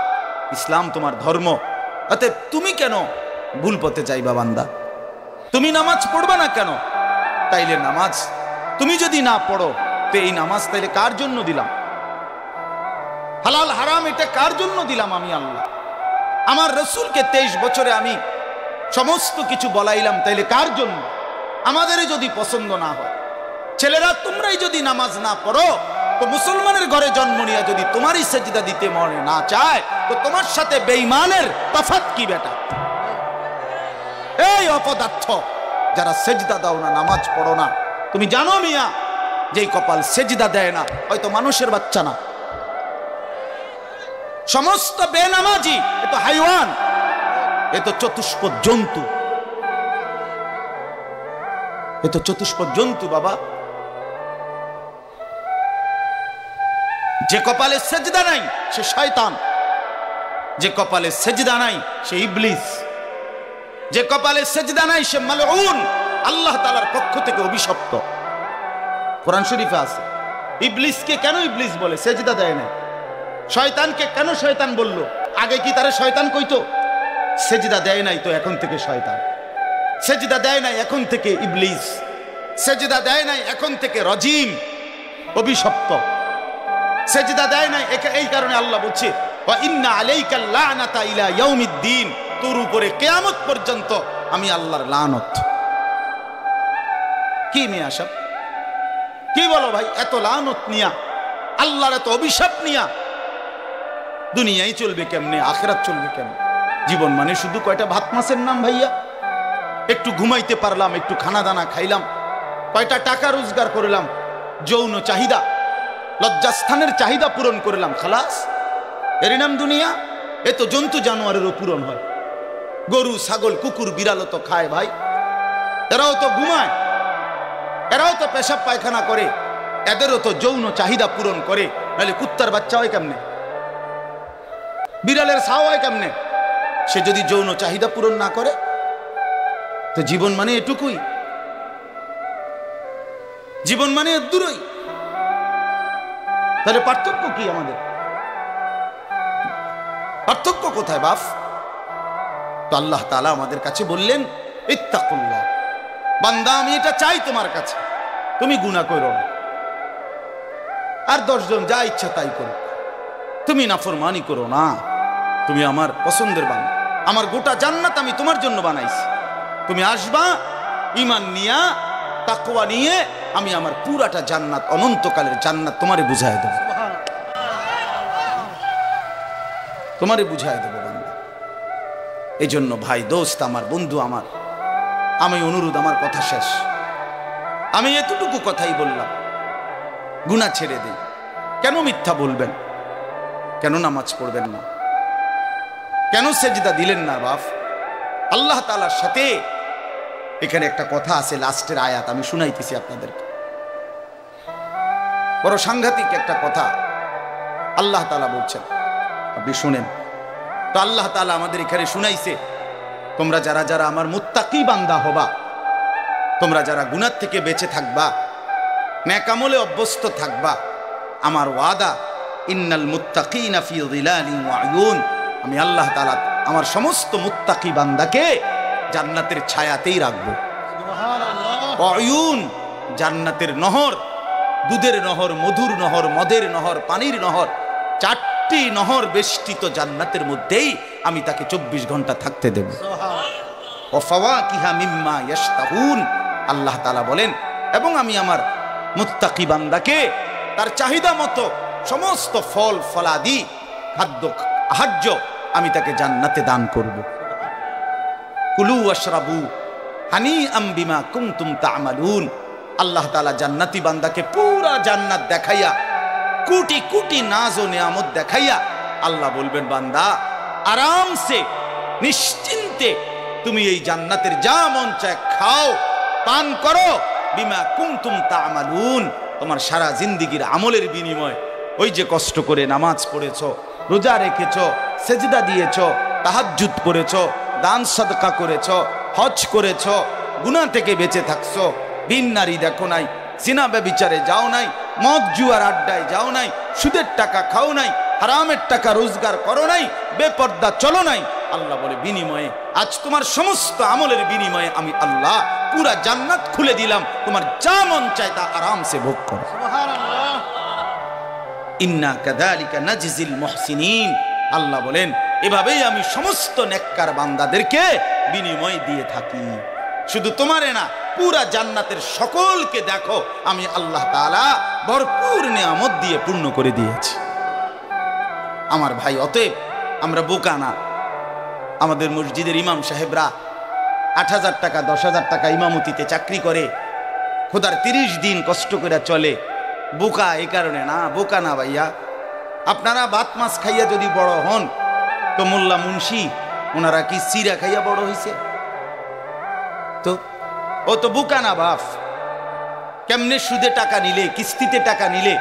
ইসলাম তোমার ধর্ম। অতএব তুমি কেন ভুল পথে যাইবা বান্দা? তুমি নামাজ পড়বা না কেন? তাইলে নামাজ তুমি যদি না পড়ো, তো এই নামাজ তাইলে কার জন্য দিলাম? হালাল হারাম এটা কার জন্য দিলাম? আমি আল্লাহ। আমার রাসূলকে 23 বছরে আমি সমস্ত কিছু বলাইলাম, তাইলে কার জন্য? আমাদেরই যদি পছন্দ না হয়, ছেলেরা তোমরাই যদি নামাজ না পড়ো, তো মুসলমানের ঘরে জন্ম নিয়ে যদি তোমারই সেজদা দিতে মনে না চায়, তো তোমার সাথে বেঈমানের তফাৎ কি বেটা? এই অপদার্থ যারা সেজদা দাও না, নামাজ পড়ো না, তুমি জানো মিয়া, যেই কপাল সেজদা দেয় না, হয়তো মানুষের বাচ্চা না, সমস্ত বেনামাজি এ তো হাইওয়ান, এ তো চতুষ্পদ জন্তু, এ তো চতুষ্পদ জন্তু বাবা। যে কপালে সেজদা নাই সে শয়তান, যে কপালে সেজদা নাই সে ইবলিস, যে কপালে সেজদা নাই সে মালউন, আল্লাহ তাআলার পক্ষ থেকে অভিশপ্ত। কোরআন শরীফে আছে। ইবলিসকে কেন ইবলিস বলে? সেজদা দেয় না। শয়তানকে কেন শয়তান বলল? আগে কি তারে শয়তান কইতো? সেজদা দেয় নাই তো এখন থেকে শয়তান, সেজদা দেয় নাই এখন থেকে ইবলিস, সেজদা দেয় নাই এখন থেকে রজিম, অভিশপ্ত। সেজদা দেয় নাই, এই কারণে আল্লাহ বলছে, ওয়া ইন্না আলাইকাল লানাতা ইলা ইয়াউমিদ্দিন, তোর উপরে কিয়ামত পর্যন্ত আমি আল্লাহর লানত। কি মিয়া সব কি বলো ভাই? এত লানত নিয়া, আল্লাহর এত অভিশাপ নিয়া দুনিয়ায় চলবে কেমনে? আখিরাত চলবে কেমনে? জীবন মানে শুধু কয়টা ভাত মাছের নাম ভাইয়া? একটু ঘুমাইতে পারলাম, একটু খানা দানা খাইলাম, কয়টা টাকা রোজগার করলাম, যৌন চাহিদা, লজ্জাস্থানের চাহিদা পূরণ করলাম, খালাস, এরই নাম দুনিয়া? এ তো জন্তু জানোয়ারেরও পূরণ হয়। গরু, ছাগল, কুকুর, বিড়ালও তো খায় ভাই, এরাও তো ঘুমায়, এরাও তো পেশাব পায়খানা করে, এদেরও তো যৌন চাহিদা পূরণ করে। নাহলে কুত্তার বাচ্চা হয় কেমনে? বিড়ালের ছাও হয় কেমনে? সে যদি যৌন চাহিদা পূরণ না করে, তো জীবন মানে এটুকুই, জীবন মানে দূরই। তাহলে পার্থক্য কি আমাদের? পার্থক্য কোথায় বাপ? তো আল্লাহ তাআলা আমাদের কাছে বললেন, ইত্তাকুল্লাহ, বান্দা আমি এটা চাই তোমার কাছে, তুমি গুনাহ করো না, আর 10 জন যা ইচ্ছা তাই করো, তুমি নাফরমানি করো না, তুমি আমার পছন্দের বান্দা, আমার গোটা জান্নাত আমি তোমার জন্য বানাইছি। তুমি আসবা ঈমান নিয়া, তাকওয়া নিয়ে, আমি আমার পুরাটা জান্নাত, অনন্তকালের জান্নাত তোমারে বুঝায় দেব, তোমারে বুঝায় দেব বান্দা। এই জন্য ভাই, দোস্ত আমার, বন্ধু আমার, আমি অনুরোধ, আমার কথা শেষ, আমি এতটুকু কথাই বললাম, গুনাহ ছেড়ে দিই। কেন মিথ্যা বলবেন? কেন নামাজ পড়বেন না? কেন সেজদা দিলেন না বাপ? আল্লাহ তাআলার সাথে এখানে একটা কথা আছে, লাস্টের আয়াত আমি শুনাইতেছি আপনাদেরকে, বড় সাংঘাতিক একটা কথা আল্লাহ তাআলা বলছেন, আপনি শুনেন তো। আল্লাহ তাআলা আমাদের এখানে শুনাইছে, তোমরা যারা যারা আমার মুত্তাকি বান্দা হবা, তোমরা যারা গুনাহ থেকে বেঁচে থাকবা, নেক আমলে অভ্যস্ত থাকবা, আমার ওয়াদা, ইন্নাল মুত্তাকিনা ফি যিলালিন ওয়া উয়ুন, আমি আল্লাহ তাআলা আমার সমস্ত মুত্তাকি বান্দাকে জান্নাতের ছায়াতেই রাখবো। সুবহানাল্লাহ। উয়ুন, জান্নাতের নহর, দুধের নহর, মধুর নহর, মদের নহর, পানির নহর, চারটি নহর বেষ্টিত জান্নাতের মধ্যেই আমি তাকে 24 ঘন্টা থাকতে দেব। সুবহানাল্লাহ। ওয়া ফাওয়াকিহা মিম্মা ইয়াশতাহুন, আল্লাহ তাআলা বলেন, এবং আমি আমার মুত্তাকি বান্দাকে তার চাহিদা মতো সমস্ত ফল ফলাদি, খাদ্য আহার্য আমি তাকে জান্নাতে দান করব। কুলু ওয়াশরাবু হানিআম বিমা কুনতুম তা'মালুন, আল্লাহ তাআলা জান্নাতি বান্দাকে পুরা জান্নাত দেখাইয়া, কোটি কোটি নাজ ও নিয়ামত দেখাইয়া আল্লাহ বলবেন, বান্দা আরামসে নিশ্চিন্তে তুমি এই জান্নাতের যা মন চায় খাও, পান করো, বিমা কুনতুম তা'মালুন, তোমার সারা জিন্দেগীর আমলের বিনিময়, ওই যে কষ্ট করে নামাজ পড়েছো, রোজা রেখেছো, সেজদা দিয়েছো, তাহাজ্জুদ পড়েছো, দান সাদকা করেছো, হজ করেছো, গুনাহ থেকে বেঁচে থাকছো, বিন নারী দেখো নাই, জিনা ব্যভিচারে যাও নাই, মদ জুয়ার আড্ডায় যাও নাই, সুদের টাকা খাও নাই, হারামের টাকা রোজগার করো নাই, বেপর্দা চলো নাই, আল্লাহ বলে বিনিময়ে আজ তোমার সমস্ত আমলের বিনিময়ে আমি আল্লাহ পুরা জান্নাত খুলে দিলাম, তোমার যা মন চায় তা আরামসে ভোগ করো। সুবহানাল্লাহ। ইন্না কাযালিকা নাজজিল মুহসিনিন, আল্লাহ বলেন এভাবেই আমি সমস্ত নেককার বান্দাদেরকে বিনিময় দিয়ে থাকি। শুধু তোমারে না, পুরা জান্নাতের সকলকে দেখো আমি আল্লাহ তাআলা ভরপুর নিয়ামত দিয়ে পূর্ণ করে দিয়েছি। আমার ভাই, অতএব আমরা বোকা না। আমাদের মসজিদের ইমাম সাহেবরা 8,000 টাকা 10,000 টাকা ইমামতিতে চাকরি করে, খোদার 30 দিন কষ্ট করে চলে। বোকা এই কারণে না, বোকা না ভাইয়া। আপনারা ভাত মাছ খাইয়া যদি বড় হন, তো মোল্লা মুন্সি ওনারা কি সিরা খাইয়া বড় হইছে? তো ও তো বোকা না বাপ। কেমনে সুদে টাকা নিলে, কিস্তিতে টাকা নিলে,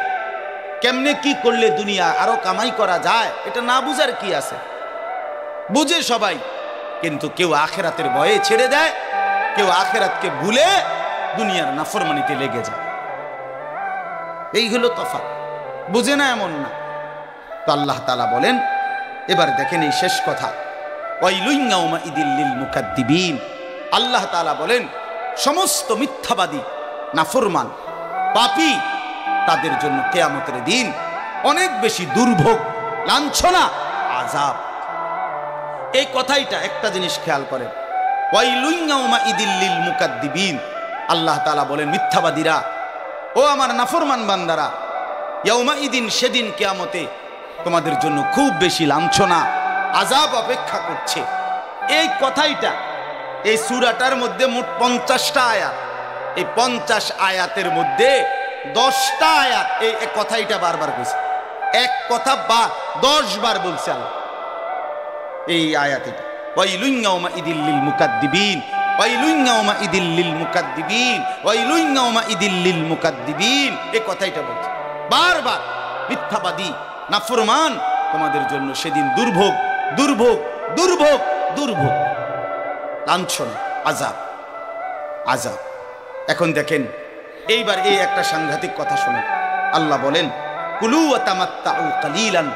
কেমনে কি করলে দুনিয়া আরো কামাই করা যায়, এটা না বুঝার কি আছে? বুঝে সবাই, কিন্তু কেউ আখেরাতের ভয়ে ছেড়ে দেয়, কেউ আখেরাতকে ভুলে দুনিয়ার নাফরমানিতে লেগে যায়। এই হলো তফাৎ, বুঝে না এমন না। তো আল্লাহ তাআলা বলেন, এবার দেখেন এই শেষ কথা, ওয়াইলুন ইয়াউমাইদিল লিল মুকাদ্দিবিন, আল্লাহ তাআলা বলেন সমস্ত মিথ্যাবাদী, নাফরমান, পাপী, তাদের জন্য কিয়ামতের দিন অনেক বেশি দুর্ভোগ, লাঞ্ছনা, আযাব। এই কথাইটা একটা জিনিস খেয়াল করেন, ওয়াইলুন ইয়াউমাইদিল লিল মুকাদ্দিবিন, আল্লাহ তাআলা বলেন মিথ্যাবাদীরা, ও আমার নাফরমান বান্দারা, ইয়াউমাইদিন, সেদিন কিয়ামতে তোমাদের জন্য খুব বেশি লাঞ্ছনা, আযাব অপেক্ষা করছে। এই কথাইটা এই সূরাটার মধ্যে মোট 50টা আয়াত, এই 50 আয়াতের মধ্যে 10টা আয়াত এই কথাইটা বারবার কইছে। এক কথা বা 10 বার বলছে আল্লাহ এই আয়াতে, ওয়াইলুন ইয়াউমাইদিল লিল মুকাদ্দিবিন, ওয়াইলুন ইয়াউমাইদিল লিল মুকাদ্দিবিন, ওয়াইলুন ইয়াউমাইদিল লিল মুকাদ্দিবিন, এই কথাইটা বলছে বারবার। মিথ্যাবাদী, নাফরমান, তোমাদের জন্য সেদিন দুর্ভোগ, দুর্ভোগ, দুর্ভোগ, দুর্ভোগ, লাঞ্ছনা, আযাব, আযাব। এখন দেখেন এইবার এই একটা সাংঘাতিক কথা শুনুন। আল্লাহ বলেন, কুলু ওয়া তামাত্তাউ কালিলান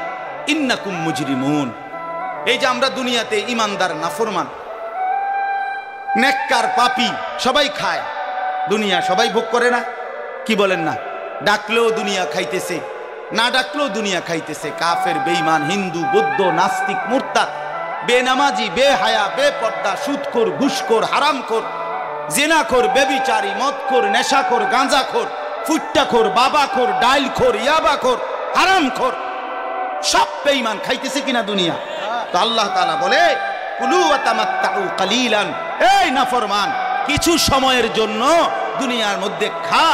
ইন্নাকুম মুজরিমুন। এই যে আমরা দুনিয়াতে ইমানদার, নাফরমান, নেককার, পাপী সবাই খায়, দুনিয়া সবাই ভোগ করে না? কি বলেন না? ডাকলেও দুনিয়া খাইতেছে, না ডাকলেও দুনিয়া খাইতেছে। কাফের, বেঈমান, হিন্দু, বৌদ্ধ, নাস্তিক, মুরতাদ, বেনামাজি, বেহায়া, বেপর্দা, সুদখোর, ঘুষখোর, হারামখোর, জিনাখোর, বেবিচারী, মদখোর, নেশাখোর, গাঁজাখোর, ফুট্টাখোর, বাবাখোর, ডাইলখোর, ইয়াবাখোর, হারামখোর, সব বেঈমান খাইতেছে কিনা দুনিয়া? তো আল্লাহ তাআলা বলে কুলু ওয়া তামাত্তাউ কালিলান, এই নাফরমান কিছু সময়ের জন্য দুনিয়ার মধ্যে খা,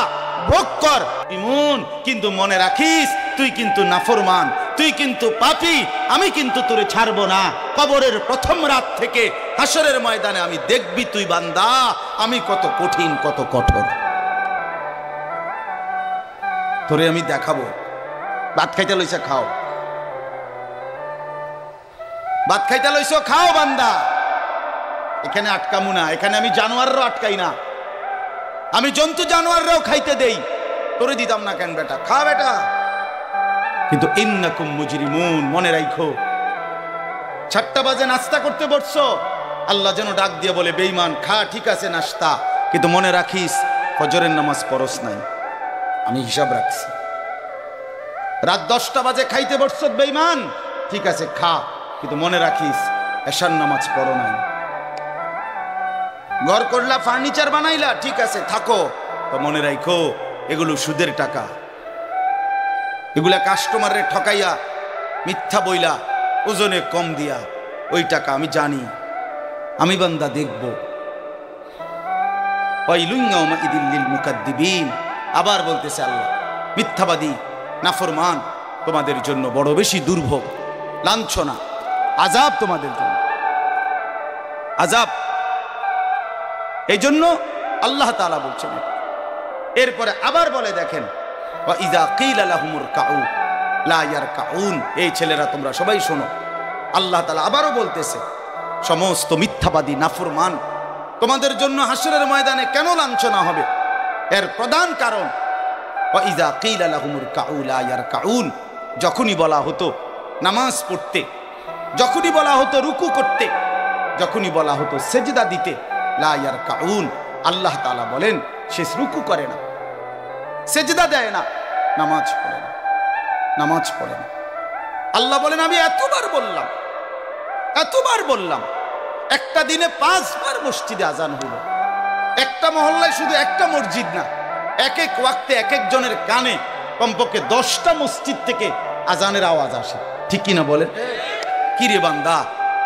ভোগ কর, ইমুন, কিন্তু মনে রাখিস তুই কিন্তু নাফরমান, তুই কিন্তু পাপী, আমি কিন্তু তোরে ছাড়বো না। কবরের প্রথম রাত থেকে হাসরের ময়দানে আমি দেখবি তুই বান্দা আমি কত কঠিন, কত কঠোর, তোরে আমি দেখাবো। ভাত খাইতে লইছে খাও, ভাত খাইতে লইছো খাও বান্দা, এখানে আটকামু না, এখানে আমি জানোয়াররাও আটকাই না, আমি জন্তু জানোয়াররাও খাইতে দেই, তোরে দিতাম না কেন বেটা, খা বেটা। কিন্তু ইন্নাকুম মুজরিমুন, মনে রাখো 7টা বাজে নাস্তা করতে বসছো, আল্লাহ যেন ডাক দিয়ে বলে বেঈমান খা, ঠিক আছে নাস্তা, কিন্তু মনে রাখিস ফজরের নামাজ পড়স নাই, আমি হিসাব রাখছি। রাত 10টা বাজে খাইতে বসছো বেঈমান, ঠিক আছে খা, কিন্তু মনে রাখিস এশার নামাজ পড়ো নাই। ঘর করলা, ফার্নিচার বানাইলা, ঠিক আছে থাকো, তো মনে রাখো এগুলো সুদের টাকা, এগুলা কাস্টমারে ঠকাইয়া মিথ্যা বইলা ওজনে কম দিয়া ওই টাকা আমি জানি, আমি বান্দা দেখব। আবার বলতেছে আল্লাহ, মিথ্যাবাদী নাফরমান তোমাদের জন্য বড় বেশি দুর্ভোগ, লাঞ্ছনা, আযাব তোমাদের জন্য, আযাব। এই জন্য আল্লাহ তাআলা বলছেন। এরপরে আবার বলে দেখেন, ওয়াইযা কিলা লাহুমুর কাউ লা ইয়ারকাউন, এই ছেলেরা তোমরা সবাই শোনো, আল্লাহ তাআলা আবারও বলতেছে সমস্ত মিথ্যাবাদী নাফরমান তোমাদের জন্য হাসরের ময়দানে কেন লাঞ্ছনা হবে, এর প্রধান কারণ ওয়াইযা কিলা লাহুমুর কাউ লা ইয়ারকাউন, যখনই বলা হতো নামাজ পড়তে, যখনই বলা হতো রুকু করতে, যখনই বলা হতো সেজদা দিতে, লা ইয়ারকাউন, আল্লাহ তাআলা বলেন সে রুকু করে না, সেজদা দেয় না, নামাজ পড়ে না, নামাজ পড়ে না। আল্লাহ বলেন আমি এতবার বললাম, এতবার বললাম, একটা দিনে 5 বার মসজিদে আজান হলো, একটা মহল্লায় শুধু একটা মসজিদ না, এক এক ওয়াক্তে এক এক জনের কানে কমপক্ষে 10টা মসজিদ থেকে আজানের আওয়াজ আসে, ঠিক কিনা বলেন? কি রে বান্দা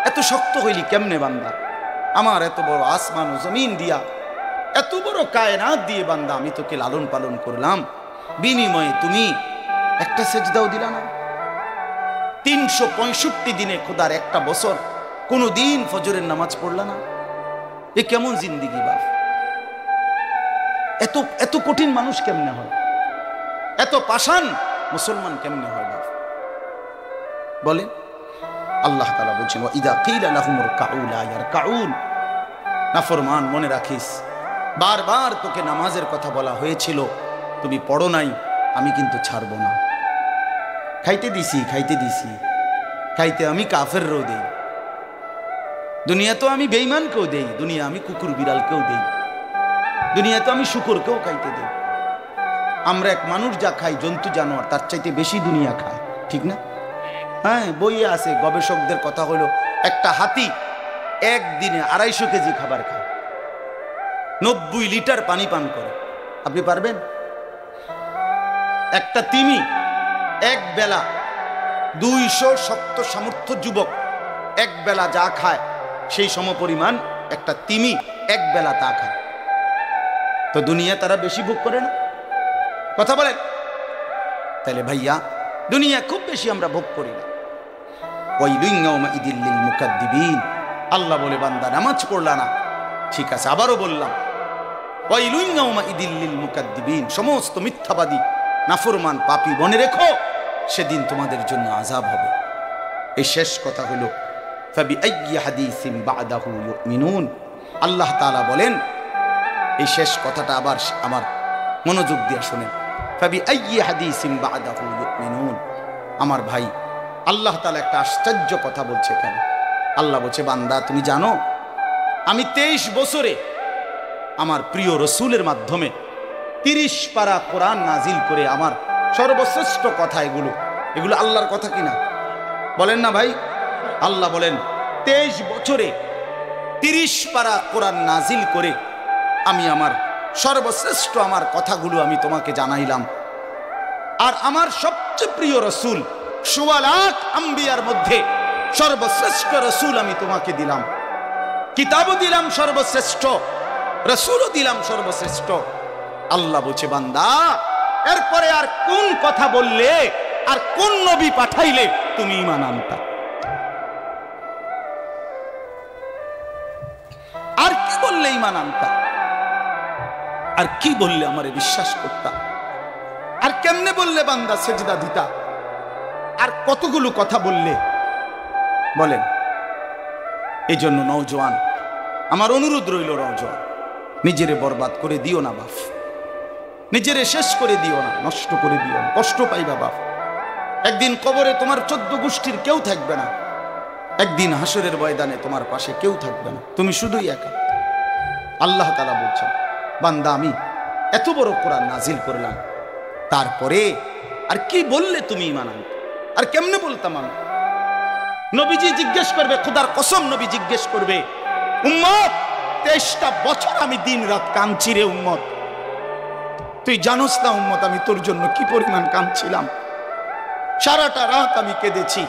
এত শক্ত হইলি কেমনে বান্দা, আমার এত বড় আসমান ও জমিন দিয়া, এত বড় কায়নাত দিয়ে বান্দা আমি তোকে লালন পালন করলাম, বিনিময়ে তুমি একটা সেজদাও দিলা না। 365 দিনে খোদার একটা বছর কোনো দিন ফজরের নামাজ পড়লা না, এ কেমন জিন্দিগি বাপ? এত এত কঠিন মানুষ কেমনে হয়, এত পাষাণ মুসলমান কেমনে হয় বাপ বলেন? আল্লাহ তাআলা বলছেন ওয়াইযা কিলা লাহুমুর কাউ লা ইয়ারকাউন, নাফরমান মনে রাখিস বারবার তোকে নামাজের কথা বলা হয়েছিল, তুমি পড়ো নাই, আমি কিন্তু ছাড়বো না। খাইতে দিছি, খাইতে দিছি, খাইতে আমি কাফেরও দেই, দুনিয়া তো আমি বেঈমানকেও দেই, দুনিয়া আমি কুকুর বিড়ালকেও দেই, দুনিয়া তো আমি শুকরকেও খাইতে দেই। আমরা এক মানুষ যা খাই জন্তু জানোয়ার তার চাইতে বেশি দুনিয়া খায়, ঠিক না? হ্যাঁ, বইয়ে আছে, গবেষকদের কথা হলো একটা হাতি একদিনে 250 কেজি খাবার খায়, 90 লিটার পানি পান করে, আপনি পারবেন? একটা তিমি এক বেলা 200 শক্ত সামর্থ্য যুবক এক বেলা যা খায় সেই সমপরিমাণ একটা তিমি এক বেলা তা খায়, তো দুনিয়া তারা বেশি ভোগ করে না? কথা বলেন? তাহলে ভাইয়া দুনিয়া খুব বেশি আমরা ভোগ করি না। ওয়াইলুন ইয়াউমাইযিল লিল মুকাদ্দিবিন, আল্লাহ বলে বান্দা নামাজ পড়লা না, ঠিক আছে আবারও বললাম ওয়াইলুন ইয়াউমাইযিল লিল মুকাদ্দিবিন, সমস্ত মিথ্যাবাদী নাফরমান পাপী মনে রেখো সেদিন তোমাদের জন্য আযাব হবে। এই শেষ কথা হলো ফাবিআইয়ি হাদিসিন বা'দাহু ইউমিনুন, আল্লাহ তাআলা বলেন এই শেষ কথাটা আবার আমার মনোযোগ দিয়ে শুনেন, ফাবিআইয়ি হাদিসিন বা'দাহু ইউমিনুন। আমার ভাই আল্লাহ তাআলা একটা আশ্চর্য কথা বলছে কেন? আল্লাহ বলছে বান্দা তুমি জানো আমি 23 বছরে আমার প্রিয় রসুলের মাধ্যমে 30 পারা কোরআন নাজিল করে আমার সর্বশ্রেষ্ঠ কথা এগুলো, এগুলো আল্লাহর কথা কিনা বলেন না ভাই? আল্লাহ বলেন 23 বছরে 30 পারা কোরআন নাজিল করে আমি আমার সর্বশ্রেষ্ঠ আমার কথাগুলো আমি তোমাকে জানাইলাম। আর আমার সবচেয়ে প্রিয় রসুল, ১৬ লাখ আম্বিয়ার মধ্যে সর্বশ্রেষ্ঠ রসুল আমি তোমাকে দিলাম, কিতাবও দিলাম সর্বশ্রেষ্ঠ, রসুলও দিলাম সর্বশ্রেষ্ঠ। আল্লাহ বলছে, বান্দা এরপরে আর কোন কথা বললে, আর কোন নবী পাঠাইলে তুমি ঈমান আনতা? আর কি বললে ঈমান আনতা? আর কি বললে আমারে বিশ্বাস করতা? আর কেমনে বললে বান্দা সেজদা দিতা? আর কতগুলো কথা বললে বলেন? এই জন্য নওজোয়ান, আমার অনুরোধ রইল, নওজোয়ান নিজেরে বরবাদ করে দিও না বাপ, নিজেরে শেষ করে দিও না, নষ্ট করে দিও না, কষ্ট পাইবা বাপ। একদিন কবরে তোমার 14 গোষ্ঠীর কেউ থাকবে না, একদিন হাসরের ময়দানে তোমার পাশে কেউ থাকবে না, তুমি শুধুই একা। আল্লাহ তাআলা বলছেন, বান্দা আমি এত বড় কোরআন নাজিল করলাম, তারপরে আর কি বললে তুমি ঈমান আনতে? আর কেমনে বলতাম আমি? নবীজি জিজ্ঞেস করবে, খোদার কসম নবী জিজ্ঞেস করবে, উম্মত 23টা বছর আমি দিন রাত কাঁদছি রে উম্মত, তুই জানোস না উম্মত আমি তোর জন্য কি পরিমাণ কাঁদছিলাম। সারাটা রাত আমি কেঁদেছি,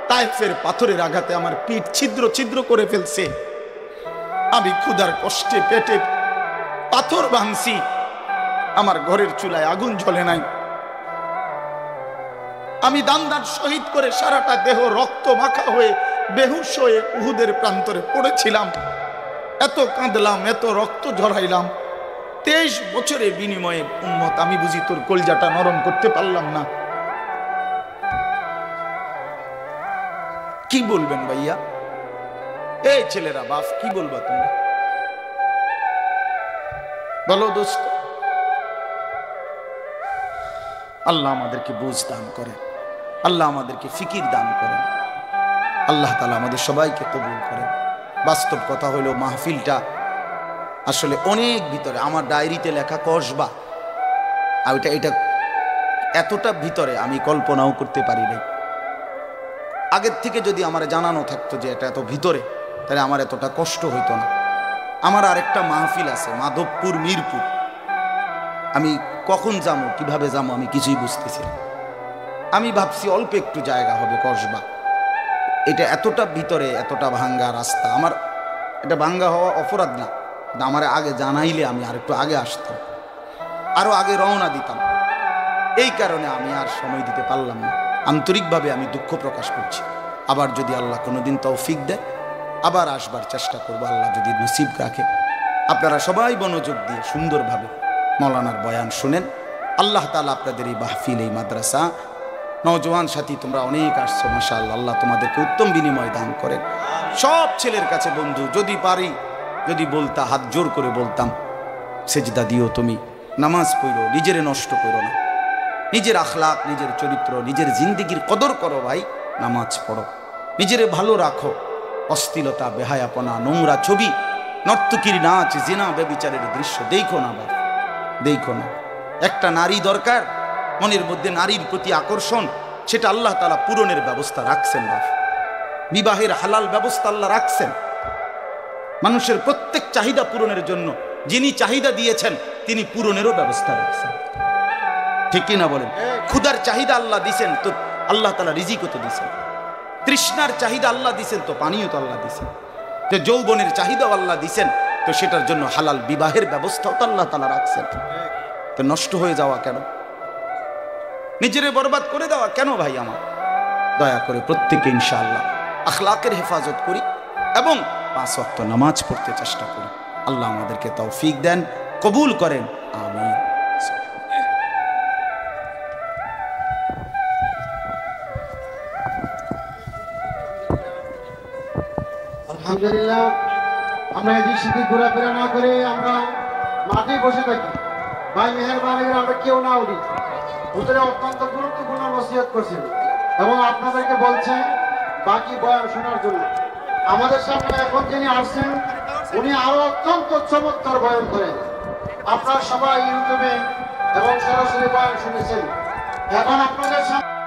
তায়েফের পাথরের আঘাতে আমার পিঠ ছিদ্র ছিদ্র করে ফেলছে, আমি ক্ষুধার কষ্টে পেটে পাথর ভাঙছি, আমার ঘরের চুলায় আগুন জ্বলে নাই, আমি দান শহীদ করে সারাটা দেহ রক্ত মাখা হয়ে বেহুশ হয়ে উহুদের প্রান্তরে পড়েছিলাম, এত কাঁদলাম, এত রক্ত ঝরাইলাম, 23 বছরের বিনিময়ে উম্মত আমি বুঝি তোর কলজাটা নরম করতে পারলাম না। কি বলবেন ভাইয়া? এই ছেলেরা বাপ কি বলবা তোমরা? বলো দোস্ত। আল্লাহ আমাদেরকে বুঝ দান করেন, আল্লাহ আমাদেরকে ফিকির দান করেন, আল্লাহ তাআলা আমাদের সবাইকে কবুল করেন। বাস্তব কথা হলো মাহফিলটা আসলে অনেক ভিতরে, আমার ডায়েরিতে লেখা কসবা, আর এটা এতটা ভিতরে আমি কল্পনাও করতে পারি নাই। আগের থেকে যদি আমার জানানো থাকতো যে এটা এত ভিতরে, তাহলে আমার এতটা কষ্ট হইতো না। আমার আরেকটা মাহফিল আছে মাধবপুর, মিরপুর, আমি কখন যাবো কিভাবে যাবো আমি কিছুই বুঝতেছি না। আমি ভাবছি অল্প একটু জায়গা হবে কসবা, এটা এতটা ভিতরে, এতটা ভাঙ্গা রাস্তা। আমার এটা ভাঙ্গা হওয়া অপরাধ না, আমার আগে জানাইলে আমি আর একটু আগে আসতাম, আরো আগে রওনা দিতাম। এই কারণে আমি আর সময় দিতে পারলাম না। আন্তরিকভাবে আমি দুঃখ প্রকাশ করছি। আবার যদি আল্লাহ কোনোদিন তৌফিক দেয় আবার আসবার চেষ্টা করবো, আল্লাহ যদি নসিব রাখে। আপনারা সবাই মনোযোগ দিয়ে সুন্দরভাবে মৌলানার বয়ান শুনেন। আল্লাহ তাআলা আপনাদের এই মাহফিল, এই মাদ্রাসা, নওজোয়ান সাথী তোমরা অনেক আসছো, মাশাআল্লাহ, আল্লাহ তোমাদেরকে উত্তম বিনিময় দান করেন। সব ছেলের কাছে বন্ধু, যদি পারি, যদি বলতা, হাত জোর করে বলতাম, সেজদা দিও তুমি, নামাজ পড়ো, নিজেরে নষ্ট করো না, নিজের আখলাক, নিজের চরিত্র, নিজের জিন্দেগির কদর করো ভাই, নামাজ পড়ো, নিজেরে ভালো রাখো। অশ্লীলতা, বেহায়াপনা, নোংরা ছবি, নর্তকীর নাচ, জিনা, ব্যভিচারের দৃশ্য দেখো না বাবা, দেখো না। একটা নারী দরকার, মনের মধ্যে নারীর প্রতি আকর্ষণ, সেটা আল্লাহ তাআলা পূরণের ব্যবস্থা রাখছেন বাবা। বিবাহের হালাল ব্যবস্থা আল্লাহ রাখছেন। মানুষের প্রত্যেক চাহিদা পূরণের জন্য যিনি চাহিদা দিয়েছেন তিনি পূরণেরও ব্যবস্থা রাখছেন, ঠিক কিনা বলেন? ক্ষুধার চাহিদা আল্লাহ দিছেন, তো আল্লাহ তাআলা রিজিকও তো দিছেন। তৃষ্ণার চাহিদা আল্লাহ দিছেন, তো পানিও তো আল্লাহ দিছেন। যে যৌবনের চাহিদাও আল্লাহ দিছেন, তো সেটার জন্য হালাল বিবাহের ব্যবস্থাও তো আল্লাহ তাআলা রাখছেন। তো নষ্ট হয়ে যাওয়া কেন? নিজেরে বরবাদ করে দেওয়া কেন ভাই? আমার দয়া করে প্রত্যেকে ইনশাআল্লাহ আখলাকের হেফাজত করি এবং 5 ওয়াক্ত নামাজ পড়তে চেষ্টা করি। আল্লাহ আমাদেরকে তৌফিক দেন, কবুল করেন, আমিন। আলহামদুলিল্লাহ, আমরা এই দিকে ঘোরাফেরা না করে আমরা মাঠে বসে থাকি। ভাই মেহেরবানি করে আমরা কেউ না উঠি। হুজুরে অত্যন্ত গুরুত্বপূর্ণ নসিহত করছেন এবং আপনাদেরকে বলছেন বাকি বয়ান শোনার জন্য। আমাদের সামনে এখন যিনি আসছেন উনি আরো অত্যন্ত চমৎকার বয়ান করেন। আপনারা সবাই ইউটিউবে এবং সরাসরি বয়ান শুনেছেন। এখন আপনাদের সামনে